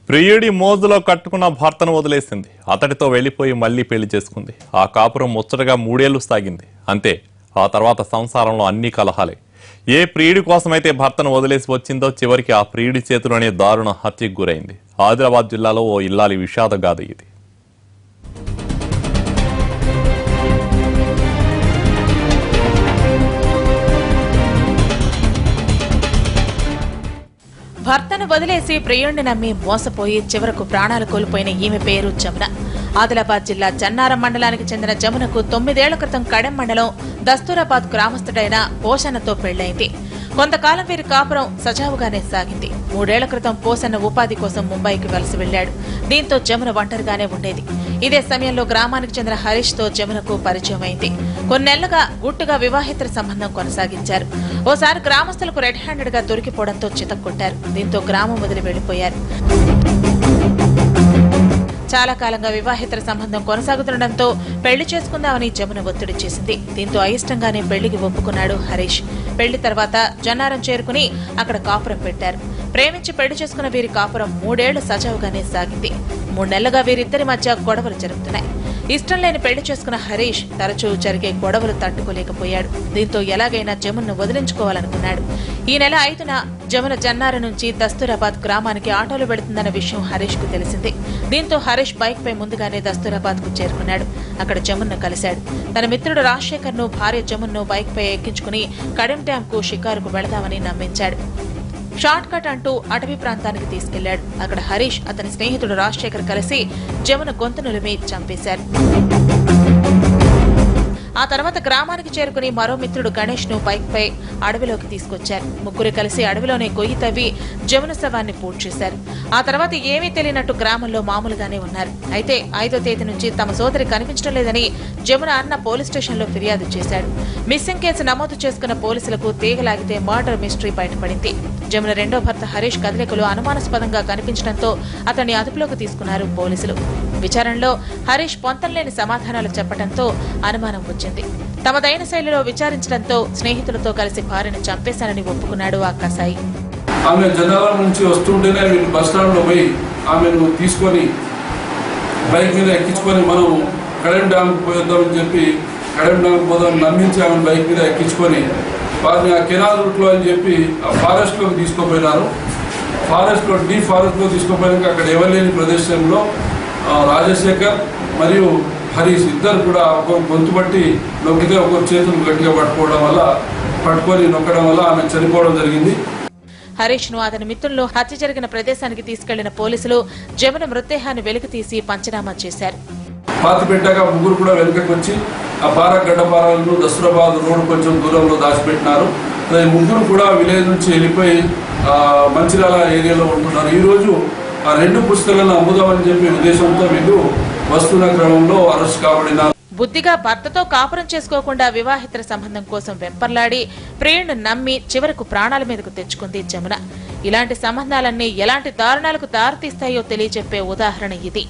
ప్రియుడి మోజులో కట్టుకున్న భర్తను వదిలేసింది. అతడితో వెళ్లిపోయి మళ్లీ పెళ్లి చేసుకుంది. ఆ కాపురం ముచ్చటగా 3 ఏళ్లు సాగింది. అంతే. ఆ తర్వాత సంసారంలో అన్ని కలహాలే. ఏ ప్రియుడి కోసమైతే భర్తను వదిలేసి వచ్చిందో చివరికి ఆ ప్రియుడి చేతిలోనే దారుణ హత్యకు గురైంది. ఆదిలాబాద్ జిల్లాలో ఓ ఇల్లాలి విషాద గాథ ఇది. భర్తను వదిలేసి ప్రియుణ్ణి నమ్మి మోసపోయి చివరకు ప్రాణాలు కోల్పోయిన ఈమె పేరు జమున. ఆదిలాబాద్ జిల్లా జన్నారం మండలానికి చెందిన జమునకు 9 ఏళ్ల క్రితం కడెం మండలం దస్తూరాబాద్ గ్రామస్తుడైన పోషన్నతో పెళ్లైంది. కొంతకాలం వీరి కాపురం సజావుగానే సాగింది. 3 ఏళ్ల క్రితం పోసన్న ఉపాధి కోసం ముంబైకి వలస వెళ్లాడు. దీంతో జమున ఒంటరిగానే ఉండేది. ఇదే సమయంలో గ్రామానికి చెందిన హరీష్ తో జమునకు పరిచయం అయింది. కొన్నేళ్లుగా గుట్టుగా వివాహేతర సంబంధం కొనసాగించారు. ఓసారి గ్రామస్తులకు రెడ్ హ్యాండెడ్ గా దొరికిపోవడంతో చితక్కొట్టారు. దీంతో గ్రామం వదిలి వెళ్లిపోయారు. చాలా కాలంగా వివాహేతర సంబంధం కొనసాగుతుండటంతో పెళ్లి చేసుకుందామని జమున ఒత్తిడి చేసింది. దీంతో అయిష్టంగానే పెళ్లికి ఒప్పుకున్నాడు హరీష్. పెళ్లి తర్వాత జన్నారం చేరుకుని అక్కడ కాపురం పెట్టారు. ప్రేమించి పెళ్లి చేసుకున్న వీరి కాపురం 3 ఏళ్లు సజావుగానే సాగింది. 3 నెలలుగా వీరిద్దరి మధ్య గొడవలు జరుగుతున్నాయి. ఇష్టం లేని పెళ్లి చేసుకున్న హరీష్ తరచూ జరిగే గొడవలు తట్టుకోలేకపోయాడు. దీంతో ఎలాగైనా జమున్ను వదిలించుకోవాలనుకున్నాడు. ఈ నెల 5న జమున జన్నారం నుంచి దస్తూరాబాద్ గ్రామానికి ఆటోలో వెళుతుందన్న విషయం హరీష్ కు తెలిసింది. దీంతో హరీష్ బైక్ పై ముందుగానే దస్తూరాబాద్ కు చేరుకున్నాడు. అక్కడ జమున్ను కలిశాడు. తన మిత్రుడు రాజశేఖర్ ను భార్య జమున్ను బైక్ పై ఎక్కించుకుని కడెం డ్యాం కు షికారుకు వెళదామని నమ్మించాడు. షార్ట్ కట్ అంటూ అటవీ ప్రాంతానికి తీసుకెళ్లాడు. అక్కడ హరీష్ అతని స్నేహితుడు రాజశేఖర్ కలిసి జమున గొంతు నులిమి చంపేశారు. ఆ తర్వాత గ్రామానికి చేరుకుని మరో మిత్రుడు గణేష్ ను బైక్ పై అడవిలోకి తీసుకొచ్చారు. ముగ్గురు కలిసి అడవిలోనే గొయ్యి తవ్వి జమున శవాన్ని పూడ్చి చేశారు. ఆ తర్వాత ఏమీ తెలియనట్టు గ్రామంలో మామూలుగానే ఉన్నారు. అయితే 5వ తేదీ నుంచి తమ సోదరి కనిపించడం లేదని జమున అన్న పోలీస్ స్టేషన్ లో ఫిర్యాదు చేశాడు. మిస్సింగ్ కేసు నమోదు చేసుకున్న పోలీసులకు తీగలాగితే మర్డర్ మిస్టరీ బయటపడింది. జమున రెండో భర్త హరీష్ కదలికలు అనుమానాస్పదంగా కనిపించడంతో అతన్ని అదుపులోకి తీసుకున్నారు పోలీసులు. విచారణలో హరీష్ పొంతనలేని సమాధానాలు చెప్పడంతో అనుమానం వచ్చింది. తమదైన శైలిలో విచారించడంతో స్నేహితులతో కలిసి భార్యను చంపేశానని ఒప్పుకున్నాడు ఆ కసాయి. ఆమె జనారం నుంచి వస్తుంటేనే వీళ్ళు బస్ స్టాండ్ లో పోయి ఆమెను తీసుకొని బైక్ మీద ఎక్కించుకొని మనం కడెం డ్యామ్ పోయేద్దామని చెప్పి కడెం డ్యామ్ పోదాం నమ్మించి ఆమెను బైక్ మీద ఎక్కించుకొని వారిని ఆ కెనాల్ రూట్ లో అని చెప్పి ఆ ఫారెస్ట్ లోకి తీసుకుపోయినారు. ఫారెస్ట్ లో డీప్ ఫారెస్ట్ లో తీసుకుపోయాక అక్కడ ఎవరు ప్రదేశంలో రాజశేఖర్ మరియు హరీష్ ఇద్దరు కూడా ఒక గొంతు బట్టి నొక్కితే ఒక చేతులు గట్టిగా పట్టుకొని నొక్కడం వల్ల ఆమె చనిపోవడం జరిగింది. హరీష్ ను అతని మిత్రుల్లో హత్య జరిగిన ప్రదేశానికి తీసుకెళ్లిన పోలీసులు జమున మృతదేహాన్ని వెలికి తీసి పంచనామా చేశారు. పాతి పెట్టాక ముగ్గురు కూడా వెనుకకు వచ్చి ఆ గడ్డపారాలను దస్తూరాబాద్ రోడ్డు కొంచెం దూరంలో దాచిపెట్టినారు. ముగ్గురు కూడా విలేజ్ నుంచి వెళ్ళిపోయి మంచిర్యాల ఏరియాలో ఉంటున్నారు. ఈ రోజు ఆ 2 పుస్తకాలను అమ్ముదామని చెప్పి ఉద్దేశంతో వీళ్ళు వస్తున్న క్రమంలో అరెస్ట్ కాబడినారు. బుద్ధిగా భర్తతో కాపురం చేసుకోకుండా వివాహేతర సంబంధం కోసం వెంపర్లాడి ప్రియుడిని నమ్మి చివరకు ప్రాణాల మీదకు తెచ్చుకుంది జమున. ఇలాంటి సంబంధాలన్నీ ఎలాంటి దారుణాలకు దారితీస్తాయో తెలియజెప్పే ఉదాహరణ ఇది.